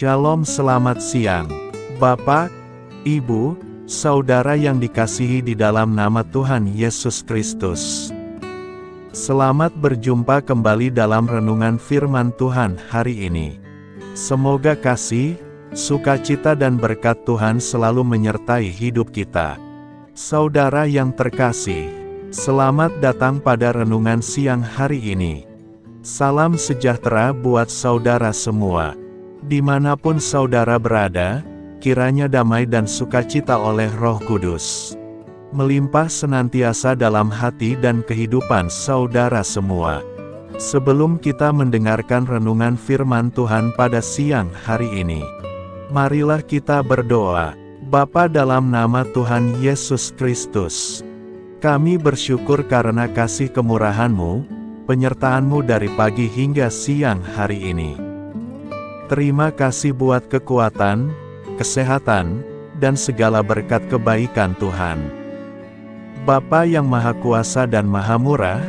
Shalom, selamat siang, Bapak, Ibu, Saudara yang dikasihi di dalam nama Tuhan Yesus Kristus. Selamat berjumpa kembali dalam renungan firman Tuhan hari ini. Semoga kasih, sukacita dan berkat Tuhan selalu menyertai hidup kita. Saudara yang terkasih, selamat datang pada renungan siang hari ini. Salam sejahtera buat saudara semua. Dimanapun saudara berada, kiranya damai dan sukacita oleh Roh Kudus melimpah senantiasa dalam hati dan kehidupan saudara semua. Sebelum kita mendengarkan renungan firman Tuhan pada siang hari ini, marilah kita berdoa. Bapa, dalam nama Tuhan Yesus Kristus, kami bersyukur karena kasih kemurahan-Mu, penyertaan-Mu dari pagi hingga siang hari ini. Terima kasih buat kekuatan, kesehatan, dan segala berkat kebaikan Tuhan. Bapa yang Maha Kuasa dan Maha Murah,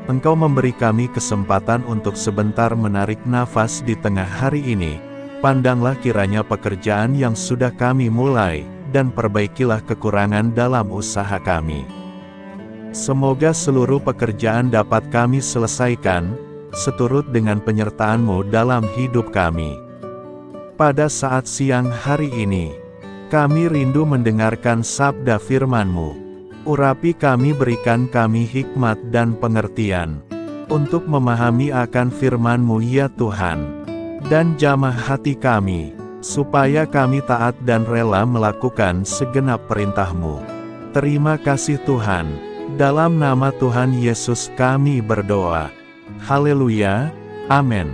Engkau memberi kami kesempatan untuk sebentar menarik nafas di tengah hari ini. Pandanglah kiranya pekerjaan yang sudah kami mulai, dan perbaikilah kekurangan dalam usaha kami. Semoga seluruh pekerjaan dapat kami selesaikan, seturut dengan penyertaan-Mu dalam hidup kami. Pada saat siang hari ini, kami rindu mendengarkan sabda firman-Mu. Urapi kami, berikan kami hikmat dan pengertian, untuk memahami akan firman-Mu ya Tuhan. Dan jamah hati kami, supaya kami taat dan rela melakukan segenap perintah-Mu. Terima kasih Tuhan, dalam nama Tuhan Yesus kami berdoa. Haleluya, amin.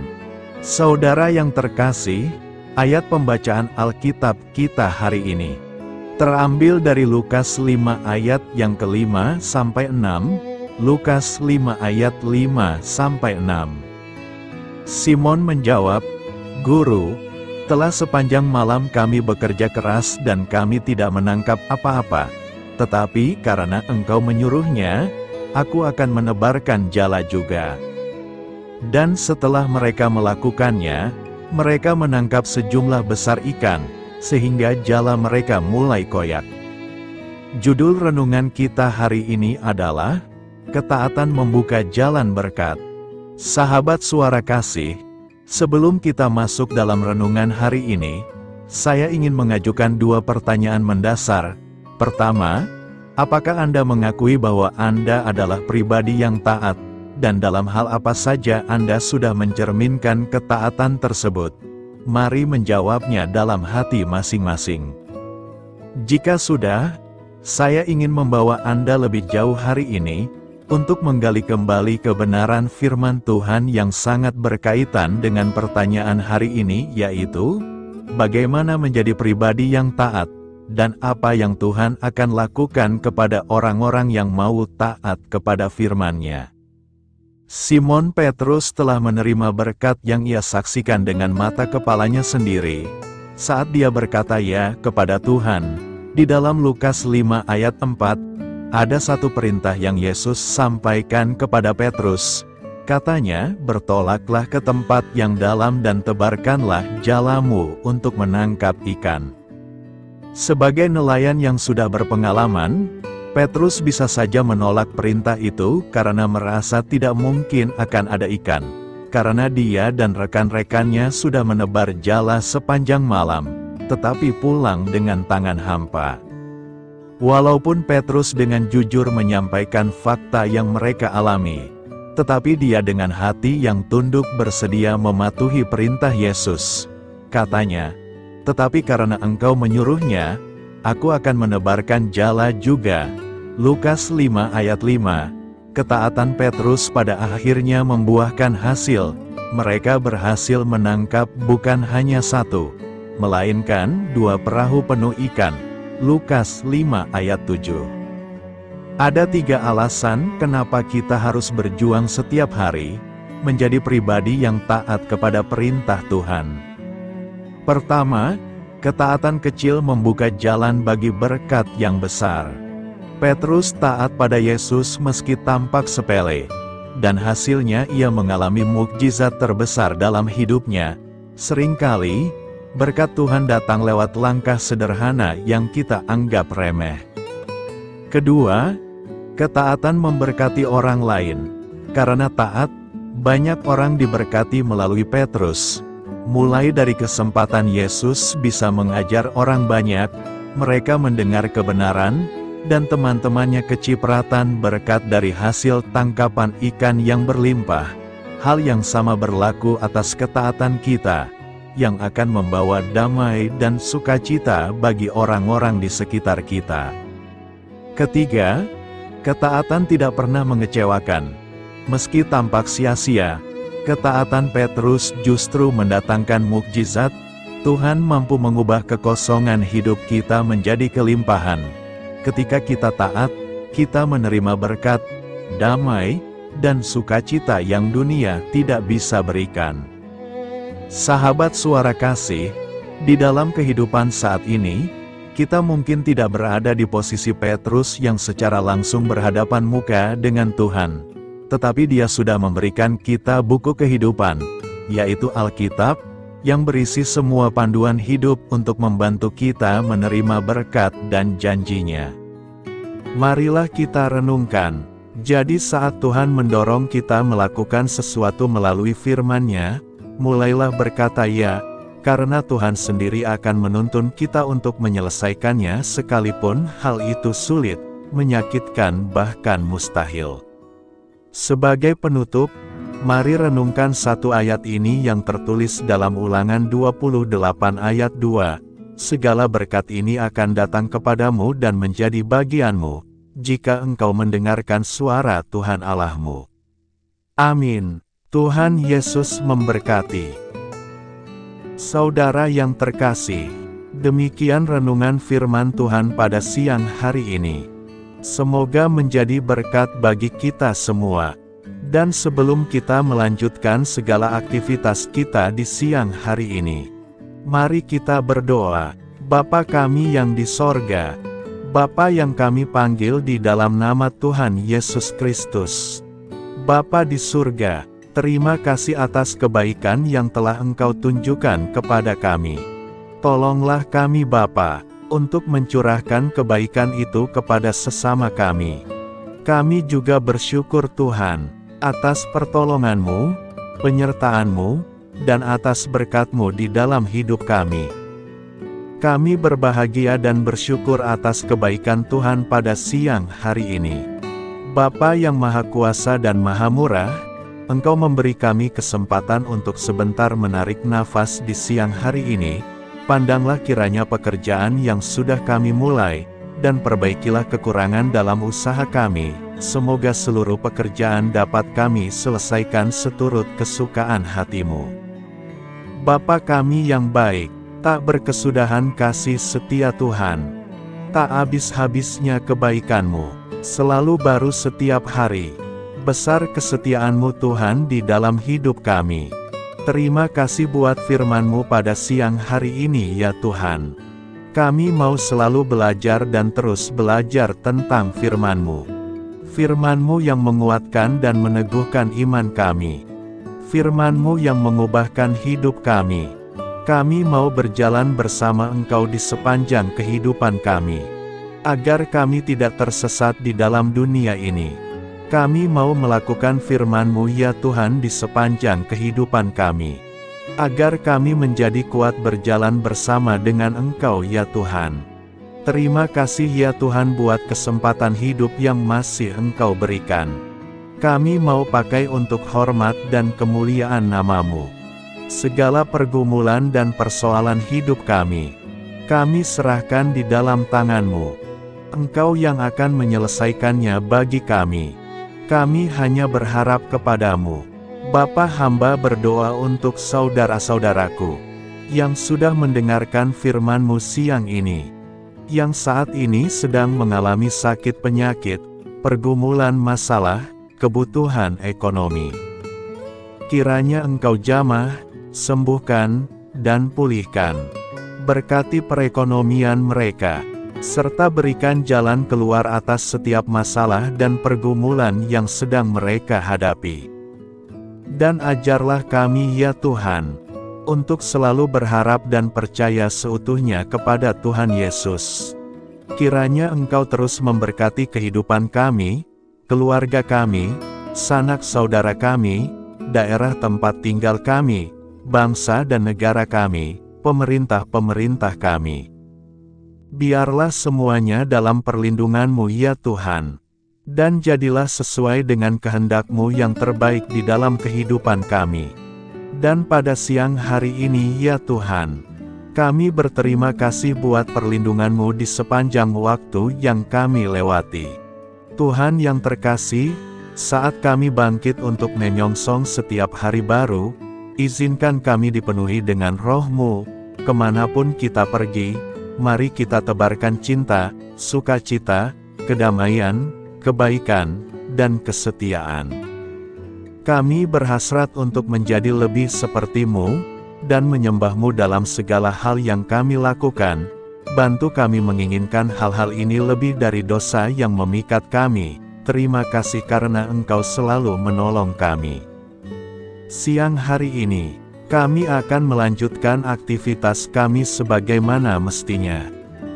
Saudara yang terkasih, ayat pembacaan Alkitab kita hari ini terambil dari Lukas 5 ayat yang ke-5 sampai 6, Lukas 5 ayat 5 sampai 6. Simon menjawab, "Guru, telah sepanjang malam kami bekerja keras dan kami tidak menangkap apa-apa. Tetapi karena Engkau menyuruhnya, aku akan menebarkan jala juga." Dan setelah mereka melakukannya, mereka menangkap sejumlah besar ikan, sehingga jala mereka mulai koyak. Judul renungan kita hari ini adalah, Ketaatan Membuka Jalan Berkat. Sahabat suara kasih, sebelum kita masuk dalam renungan hari ini, saya ingin mengajukan dua pertanyaan mendasar. Pertama, apakah Anda mengakui bahwa Anda adalah pribadi yang taat, dan dalam hal apa saja Anda sudah mencerminkan ketaatan tersebut? Mari menjawabnya dalam hati masing-masing. Jika sudah, saya ingin membawa Anda lebih jauh hari ini, untuk menggali kembali kebenaran firman Tuhan yang sangat berkaitan dengan pertanyaan hari ini, yaitu, bagaimana menjadi pribadi yang taat, dan apa yang Tuhan akan lakukan kepada orang-orang yang mau taat kepada firman-Nya. Simon Petrus telah menerima berkat yang ia saksikan dengan mata kepalanya sendiri, saat dia berkata ya kepada Tuhan. Di dalam Lukas 5 ayat 4, ada satu perintah yang Yesus sampaikan kepada Petrus. Katanya, "Bertolaklah ke tempat yang dalam dan tebarkanlah jalamu untuk menangkap ikan." Sebagai nelayan yang sudah berpengalaman, Petrus bisa saja menolak perintah itu karena merasa tidak mungkin akan ada ikan, karena dia dan rekan-rekannya sudah menebar jala sepanjang malam, tetapi pulang dengan tangan hampa. Walaupun Petrus dengan jujur menyampaikan fakta yang mereka alami, tetapi dia dengan hati yang tunduk bersedia mematuhi perintah Yesus. Katanya, "Tetapi karena Engkau menyuruhnya, aku akan menebarkan jala juga." Lukas 5 ayat 5. Ketaatan Petrus pada akhirnya membuahkan hasil. Mereka berhasil menangkap bukan hanya satu, melainkan 2 perahu penuh ikan. Lukas 5 ayat 7. Ada 3 alasan kenapa kita harus berjuang setiap hari, menjadi pribadi yang taat kepada perintah Tuhan. Pertama, ketaatan kecil membuka jalan bagi berkat yang besar. Petrus taat pada Yesus meski tampak sepele, dan hasilnya ia mengalami mukjizat terbesar dalam hidupnya. Seringkali, Berkat Tuhan datang lewat langkah sederhana yang kita anggap remeh. Kedua, ketaatan memberkati orang lain. Karena taat, banyak orang diberkati melalui Petrus. Mulai dari kesempatan Yesus bisa mengajar orang banyak, mereka mendengar kebenaran, dan teman-temannya kecipratan berkat dari hasil tangkapan ikan yang berlimpah. Hal yang sama berlaku atas ketaatan kita, yang akan membawa damai dan sukacita bagi orang-orang di sekitar kita. Ketiga, ketaatan tidak pernah mengecewakan. Meski tampak sia-sia, ketaatan Petrus justru mendatangkan mukjizat. Tuhan mampu mengubah kekosongan hidup kita menjadi kelimpahan. Ketika kita taat, kita menerima berkat, damai, dan sukacita yang dunia tidak bisa berikan. Sahabat Suara Kasih, di dalam kehidupan saat ini, kita mungkin tidak berada di posisi Petrus yang secara langsung berhadapan muka dengan Tuhan. Tetapi Dia sudah memberikan kita buku kehidupan, yaitu Alkitab, yang berisi semua panduan hidup untuk membantu kita menerima berkat dan janji-Nya. Marilah kita renungkan. Jadi saat Tuhan mendorong kita melakukan sesuatu melalui firman-Nya, mulailah berkata ya, karena Tuhan sendiri akan menuntun kita untuk menyelesaikannya sekalipun hal itu sulit, menyakitkan bahkan mustahil. Sebagai penutup, mari renungkan satu ayat ini yang tertulis dalam Ulangan 28 ayat 2. Segala berkat ini akan datang kepadamu dan menjadi bagianmu, jika engkau mendengarkan suara Tuhan Allahmu. Amin. Tuhan Yesus memberkati. Saudara yang terkasih, demikian renungan firman Tuhan pada siang hari ini. Semoga menjadi berkat bagi kita semua. Dan sebelum kita melanjutkan segala aktivitas kita di siang hari ini, mari kita berdoa. Bapa kami yang di sorga, Bapa yang kami panggil di dalam nama Tuhan Yesus Kristus. Bapa di surga, terima kasih atas kebaikan yang telah Engkau tunjukkan kepada kami. Tolonglah kami Bapa, untuk mencurahkan kebaikan itu kepada sesama kami. Kami juga bersyukur Tuhan, atas pertolongan-Mu, penyertaan-Mu, dan atas berkat-Mu di dalam hidup kami. Kami berbahagia dan bersyukur atas kebaikan Tuhan pada siang hari ini. Bapa yang Maha Kuasa dan Maha Murah, Engkau memberi kami kesempatan untuk sebentar menarik nafas di siang hari ini. Pandanglah kiranya pekerjaan yang sudah kami mulai, dan perbaikilah kekurangan dalam usaha kami. Semoga seluruh pekerjaan dapat kami selesaikan seturut kesukaan hati-Mu. Bapa kami yang baik, tak berkesudahan kasih setia Tuhan, tak habis-habisnya kebaikan-Mu, selalu baru setiap hari. Besar kesetiaan-Mu Tuhan di dalam hidup kami. Terima kasih buat firman-Mu pada siang hari ini ya Tuhan. Kami mau selalu belajar dan terus belajar tentang firman-Mu. Firman-Mu yang menguatkan dan meneguhkan iman kami. Firman-Mu yang mengubahkan hidup kami. Kami mau berjalan bersama Engkau di sepanjang kehidupan kami, agar kami tidak tersesat di dalam dunia ini. Kami mau melakukan firman-Mu ya Tuhan di sepanjang kehidupan kami, agar kami menjadi kuat berjalan bersama dengan Engkau ya Tuhan. Terima kasih ya Tuhan buat kesempatan hidup yang masih Engkau berikan. Kami mau pakai untuk hormat dan kemuliaan nama-Mu. Segala pergumulan dan persoalan hidup kami serahkan di dalam tangan-Mu. Engkau yang akan menyelesaikannya bagi kami. Kami hanya berharap kepada-Mu. Bapa, hamba berdoa untuk saudara-saudaraku, yang sudah mendengarkan firman-Mu siang ini, yang saat ini sedang mengalami sakit penyakit, pergumulan masalah, kebutuhan ekonomi. Kiranya Engkau jamah, sembuhkan, dan pulihkan. Berkati perekonomian mereka, serta berikan jalan keluar atas setiap masalah dan pergumulan yang sedang mereka hadapi. Dan ajarlah kami ya Tuhan, untuk selalu berharap dan percaya seutuhnya kepada Tuhan Yesus. Kiranya Engkau terus memberkati kehidupan kami, keluarga kami, sanak saudara kami, daerah tempat tinggal kami, bangsa dan negara kami, pemerintah-pemerintah kami. Biarlah semuanya dalam perlindungan-Mu ya Tuhan. Dan jadilah sesuai dengan kehendak-Mu yang terbaik di dalam kehidupan kami. Dan pada siang hari ini ya Tuhan, kami berterima kasih buat perlindungan-Mu di sepanjang waktu yang kami lewati. Tuhan yang terkasih, saat kami bangkit untuk menyongsong setiap hari baru, izinkan kami dipenuhi dengan Roh-Mu, kemanapun kita pergi. Mari kita tebarkan cinta, sukacita, kedamaian, kebaikan, dan kesetiaan. Kami berhasrat untuk menjadi lebih seperti-Mu, dan menyembah-Mu dalam segala hal yang kami lakukan. Bantu kami menginginkan hal-hal ini lebih dari dosa yang memikat kami. Terima kasih karena Engkau selalu menolong kami. Siang hari ini, kami akan melanjutkan aktivitas kami sebagaimana mestinya.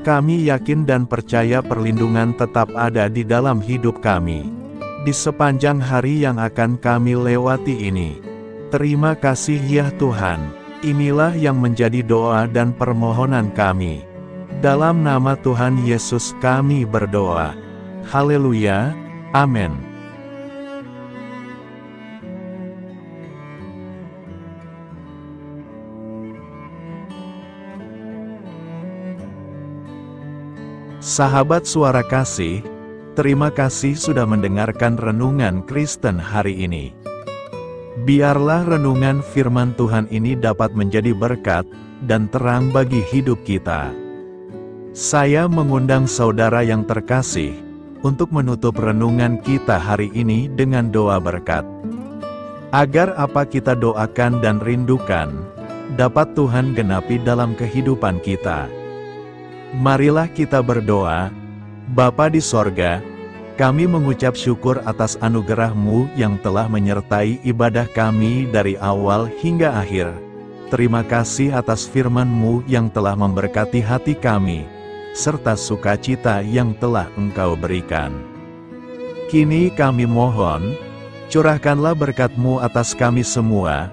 Kami yakin dan percaya perlindungan tetap ada di dalam hidup kami di sepanjang hari yang akan kami lewati ini. Terima kasih ya Tuhan. Inilah yang menjadi doa dan permohonan kami. Dalam nama Tuhan Yesus kami berdoa. Haleluya. Amin. Sahabat Suara Kasih, terima kasih sudah mendengarkan Renungan Kristen hari ini. Biarlah renungan firman Tuhan ini dapat menjadi berkat dan terang bagi hidup kita. Saya mengundang saudara yang terkasih untuk menutup renungan kita hari ini dengan doa berkat. Agar apa kita doakan dan rindukan, dapat Tuhan genapi dalam kehidupan kita. Marilah kita berdoa. Bapa di sorga, kami mengucap syukur atas anugerah-Mu yang telah menyertai ibadah kami dari awal hingga akhir. Terima kasih atas firman-Mu yang telah memberkati hati kami, serta sukacita yang telah Engkau berikan. Kini kami mohon, curahkanlah berkat-Mu atas kami semua,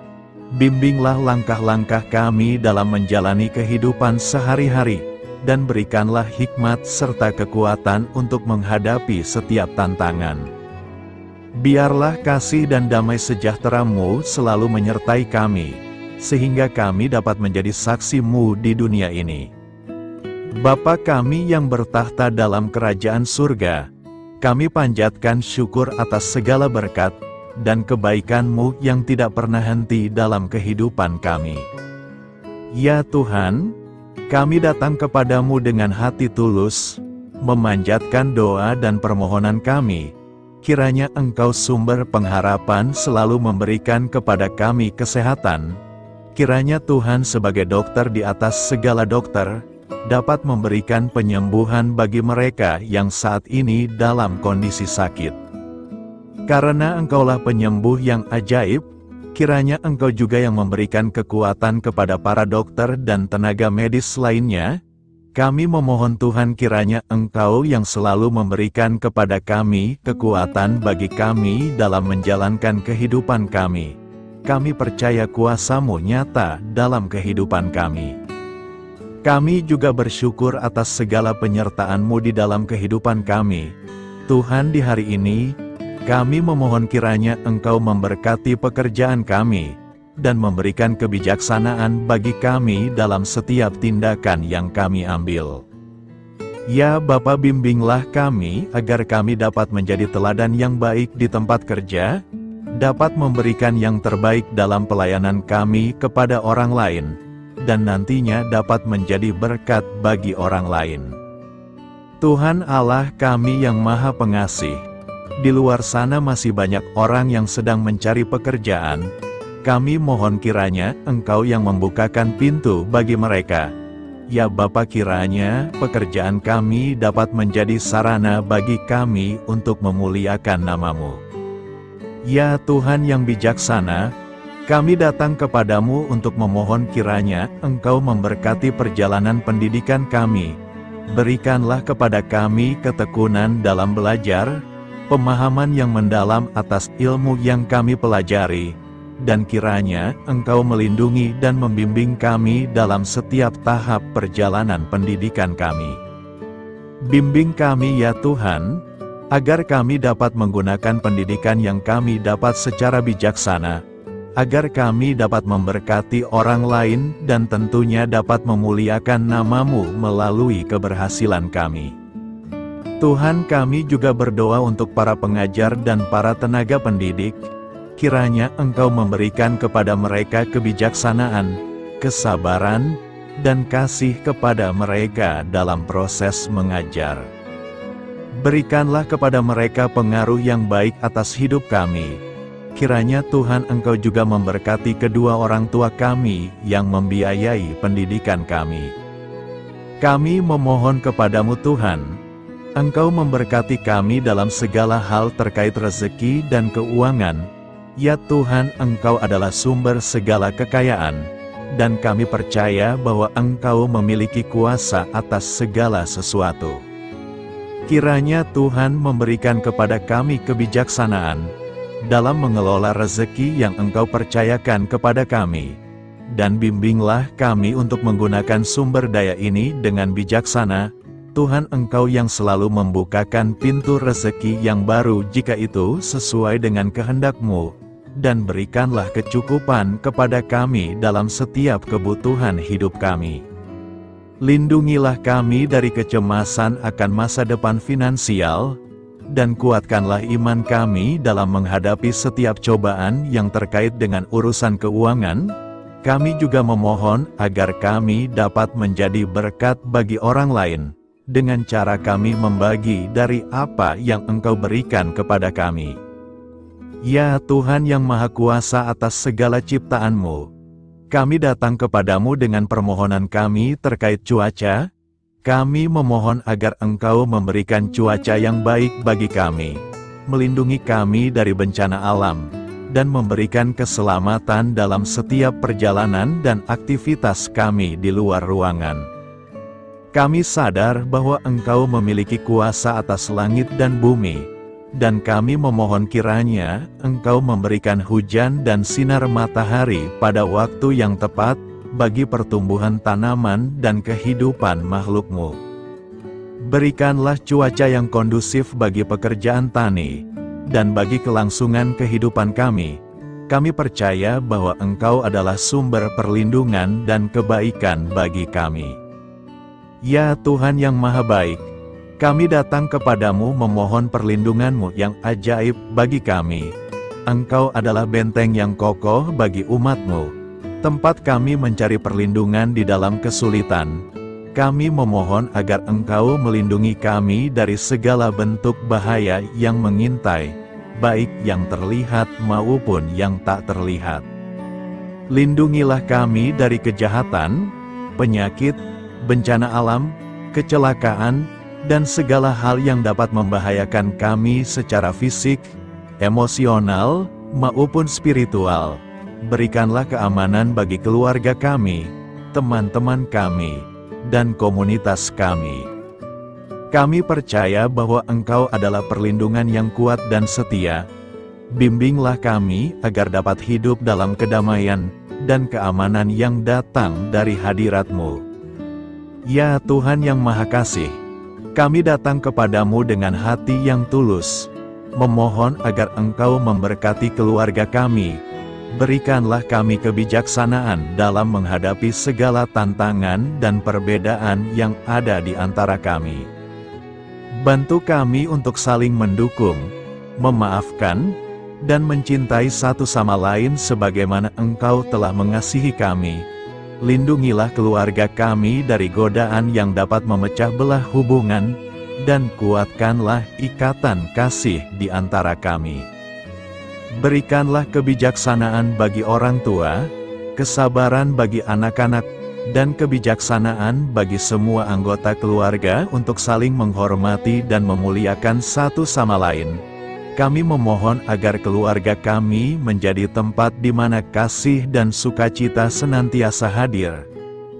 bimbinglah langkah-langkah kami dalam menjalani kehidupan sehari-hari, dan berikanlah hikmat serta kekuatan untuk menghadapi setiap tantangan. Biarlah kasih dan damai sejahtera-Mu selalu menyertai kami, sehingga kami dapat menjadi saksi-Mu di dunia ini. Bapa kami yang bertahta dalam kerajaan surga, kami panjatkan syukur atas segala berkat dan kebaikan-Mu yang tidak pernah henti dalam kehidupan kami. Ya Tuhan, kami datang kepadamu dengan hati tulus, memanjatkan doa dan permohonan kami. Kiranya Engkau sumber pengharapan selalu memberikan kepada kami kesehatan. Kiranya Tuhan sebagai dokter di atas segala dokter, dapat memberikan penyembuhan bagi mereka yang saat ini dalam kondisi sakit. Karena Engkaulah penyembuh yang ajaib, kiranya Engkau juga yang memberikan kekuatan kepada para dokter dan tenaga medis lainnya. Kami memohon Tuhan kiranya Engkau yang selalu memberikan kepada kami kekuatan bagi kami dalam menjalankan kehidupan kami. Kami percaya kuasa-Mu nyata dalam kehidupan kami. Kami juga bersyukur atas segala penyertaan-Mu di dalam kehidupan kami. Tuhan, di hari ini, kami memohon kiranya Engkau memberkati pekerjaan kami, dan memberikan kebijaksanaan bagi kami dalam setiap tindakan yang kami ambil. Ya Bapa, bimbinglah kami agar kami dapat menjadi teladan yang baik di tempat kerja, dapat memberikan yang terbaik dalam pelayanan kami kepada orang lain, dan nantinya dapat menjadi berkat bagi orang lain. Tuhan Allah kami yang Maha Pengasih, di luar sana masih banyak orang yang sedang mencari pekerjaan. Kami mohon kiranya Engkau yang membukakan pintu bagi mereka. Ya Bapa, kiranya pekerjaan kami dapat menjadi sarana bagi kami untuk memuliakan nama-Mu. Ya Tuhan yang bijaksana, Kami datang kepadamu untuk memohon kiranya Engkau memberkati perjalanan pendidikan kami. Berikanlah kepada kami ketekunan dalam belajar, pemahaman yang mendalam atas ilmu yang kami pelajari, dan kiranya Engkau melindungi dan membimbing kami dalam setiap tahap perjalanan pendidikan kami. Bimbing kami ya Tuhan, agar kami dapat menggunakan pendidikan yang kami dapat secara bijaksana, agar kami dapat memberkati orang lain dan tentunya dapat memuliakan nama-Mu melalui keberhasilan kami. Tuhan, kami juga berdoa untuk para pengajar dan para tenaga pendidik, kiranya Engkau memberikan kepada mereka kebijaksanaan, kesabaran, dan kasih kepada mereka dalam proses mengajar. Berikanlah kepada mereka pengaruh yang baik atas hidup kami. Kiranya Tuhan Engkau juga memberkati kedua orang tua kami yang membiayai pendidikan kami. Kami memohon kepadamu Tuhan, Engkau memberkati kami dalam segala hal terkait rezeki dan keuangan. Ya Tuhan, Engkau adalah sumber segala kekayaan, dan kami percaya bahwa Engkau memiliki kuasa atas segala sesuatu. Kiranya Tuhan memberikan kepada kami kebijaksanaan dalam mengelola rezeki yang Engkau percayakan kepada kami, dan bimbinglah kami untuk menggunakan sumber daya ini dengan bijaksana. Tuhan, Engkau yang selalu membukakan pintu rezeki yang baru jika itu sesuai dengan kehendak-Mu, dan berikanlah kecukupan kepada kami dalam setiap kebutuhan hidup kami. Lindungilah kami dari kecemasan akan masa depan finansial, dan kuatkanlah iman kami dalam menghadapi setiap cobaan yang terkait dengan urusan keuangan. Kami juga memohon agar kami dapat menjadi berkat bagi orang lain, dengan cara kami membagi dari apa yang Engkau berikan kepada kami. Ya Tuhan yang Maha Kuasa atas segala ciptaan-Mu, kami datang kepadamu dengan permohonan kami terkait cuaca. Kami memohon agar Engkau memberikan cuaca yang baik bagi kami, melindungi kami dari bencana alam, dan memberikan keselamatan dalam setiap perjalanan dan aktivitas kami di luar ruangan. Kami sadar bahwa Engkau memiliki kuasa atas langit dan bumi, dan kami memohon kiranya Engkau memberikan hujan dan sinar matahari pada waktu yang tepat bagi pertumbuhan tanaman dan kehidupan makhluk-Mu. Berikanlah cuaca yang kondusif bagi pekerjaan tani, dan bagi kelangsungan kehidupan kami. Kami percaya bahwa Engkau adalah sumber perlindungan dan kebaikan bagi kami. Ya Tuhan yang Maha Baik, kami datang kepadamu memohon perlindungan-Mu yang ajaib bagi kami. Engkau adalah benteng yang kokoh bagi umat-Mu, tempat kami mencari perlindungan di dalam kesulitan. Kami memohon agar Engkau melindungi kami dari segala bentuk bahaya yang mengintai, baik yang terlihat maupun yang tak terlihat. Lindungilah kami dari kejahatan, penyakit, bencana alam, kecelakaan, dan segala hal yang dapat membahayakan kami secara fisik, emosional, maupun spiritual. Berikanlah keamanan bagi keluarga kami, teman-teman kami, dan komunitas kami. Kami percaya bahwa Engkau adalah perlindungan yang kuat dan setia. Bimbinglah kami agar dapat hidup dalam kedamaian dan keamanan yang datang dari hadirat-Mu. Ya Tuhan yang Maha Kasih, kami datang kepadamu dengan hati yang tulus, memohon agar Engkau memberkati keluarga kami. Berikanlah kami kebijaksanaan dalam menghadapi segala tantangan dan perbedaan yang ada di antara kami. Bantu kami untuk saling mendukung, memaafkan, dan mencintai satu sama lain sebagaimana Engkau telah mengasihi kami. Lindungilah keluarga kami dari godaan yang dapat memecah belah hubungan, dan kuatkanlah ikatan kasih di antara kami. Berikanlah kebijaksanaan bagi orang tua, kesabaran bagi anak-anak, dan kebijaksanaan bagi semua anggota keluarga untuk saling menghormati dan memuliakan satu sama lain. kami memohon agar keluarga kami menjadi tempat di mana kasih dan sukacita senantiasa hadir.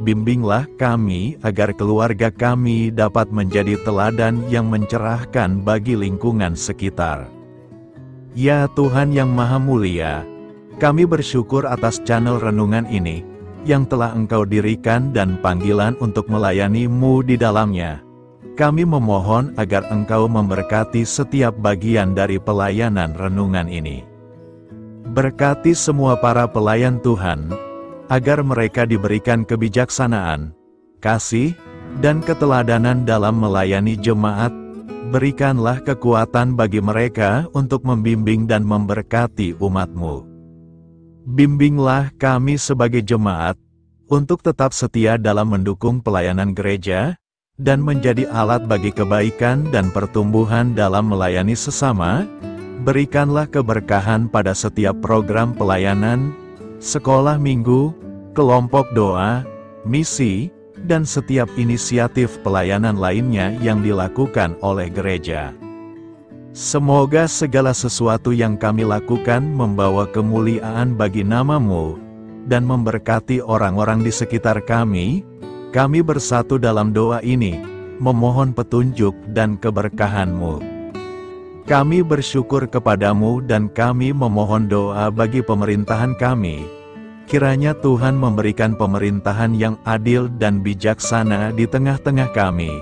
Bimbinglah kami agar keluarga kami dapat menjadi teladan yang mencerahkan bagi lingkungan sekitar. Ya Tuhan yang Maha Mulia, kami bersyukur atas channel renungan ini, yang telah Engkau dirikan dan panggilan untuk melayani-Mu di dalamnya. Kami memohon agar Engkau memberkati setiap bagian dari pelayanan renungan ini. Berkati semua para pelayan Tuhan, agar mereka diberikan kebijaksanaan, kasih, dan keteladanan dalam melayani jemaat. Berikanlah kekuatan bagi mereka untuk membimbing dan memberkati umat-Mu. Bimbinglah kami sebagai jemaat, untuk tetap setia dalam mendukung pelayanan gereja, dan menjadi alat bagi kebaikan dan pertumbuhan dalam melayani sesama. Berikanlah keberkahan pada setiap program pelayanan, sekolah minggu, kelompok doa, misi, dan setiap inisiatif pelayanan lainnya yang dilakukan oleh gereja. Semoga segala sesuatu yang kami lakukan membawa kemuliaan bagi nama-Mu, dan memberkati orang-orang di sekitar kami. Kami bersatu dalam doa ini, memohon petunjuk dan keberkahan-Mu. Kami bersyukur kepada-Mu dan kami memohon doa bagi pemerintahan kami. Kiranya Tuhan memberikan pemerintahan yang adil dan bijaksana di tengah-tengah kami.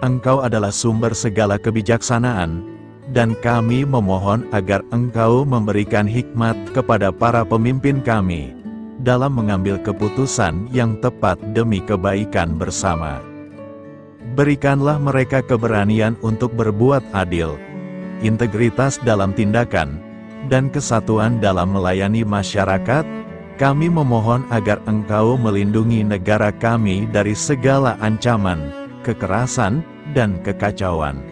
Engkau adalah sumber segala kebijaksanaan, dan kami memohon agar Engkau memberikan hikmat kepada para pemimpin kami, dalam mengambil keputusan yang tepat demi kebaikan bersama. Berikanlah mereka keberanian untuk berbuat adil, integritas dalam tindakan, dan kesatuan dalam melayani masyarakat. Kami memohon agar Engkau melindungi negara kami dari segala ancaman, kekerasan, dan kekacauan.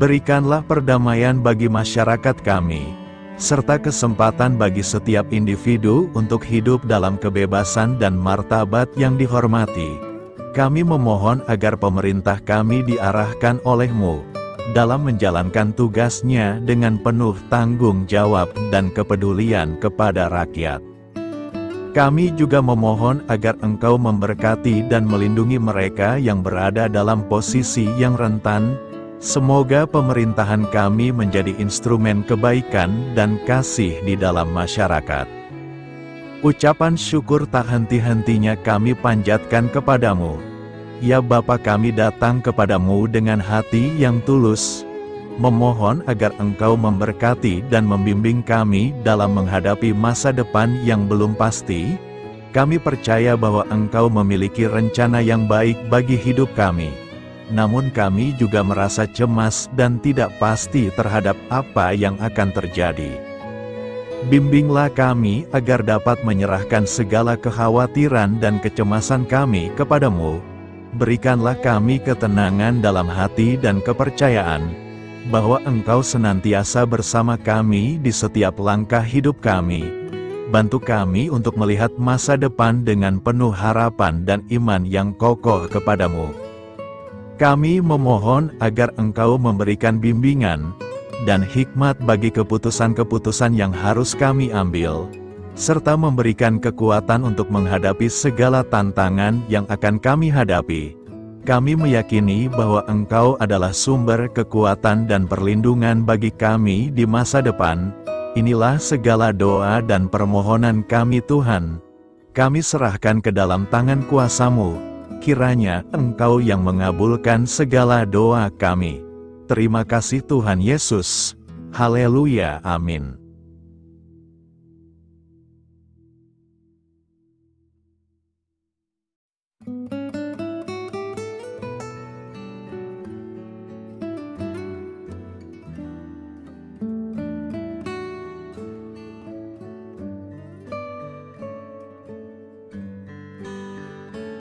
Berikanlah perdamaian bagi masyarakat kami, serta kesempatan bagi setiap individu untuk hidup dalam kebebasan dan martabat yang dihormati. Kami memohon agar pemerintah kami diarahkan oleh-Mu, dalam menjalankan tugasnya dengan penuh tanggung jawab dan kepedulian kepada rakyat. Kami juga memohon agar Engkau memberkati dan melindungi mereka yang berada dalam posisi yang rentan. Semoga pemerintahan kami menjadi instrumen kebaikan dan kasih di dalam masyarakat. Ucapan syukur tak henti-hentinya kami panjatkan kepada-Mu. Ya Bapa, kami datang kepada-Mu dengan hati yang tulus, memohon agar Engkau memberkati dan membimbing kami dalam menghadapi masa depan yang belum pasti. Kami percaya bahwa Engkau memiliki rencana yang baik bagi hidup kami. Namun kami juga merasa cemas dan tidak pasti terhadap apa yang akan terjadi. Bimbinglah kami agar dapat menyerahkan segala kekhawatiran dan kecemasan kami kepada-Mu. Berikanlah kami ketenangan dalam hati dan kepercayaan, bahwa Engkau senantiasa bersama kami di setiap langkah hidup kami. Bantu kami untuk melihat masa depan dengan penuh harapan dan iman yang kokoh kepada-Mu. Kami memohon agar Engkau memberikan bimbingan dan hikmat bagi keputusan-keputusan yang harus kami ambil, serta memberikan kekuatan untuk menghadapi segala tantangan yang akan kami hadapi. Kami meyakini bahwa Engkau adalah sumber kekuatan dan perlindungan bagi kami di masa depan. Inilah segala doa dan permohonan kami Tuhan. Kami serahkan ke dalam tangan kuasa-Mu. Kiranya Engkau yang mengabulkan segala doa kami. Terima kasih Tuhan Yesus. Haleluya, amin.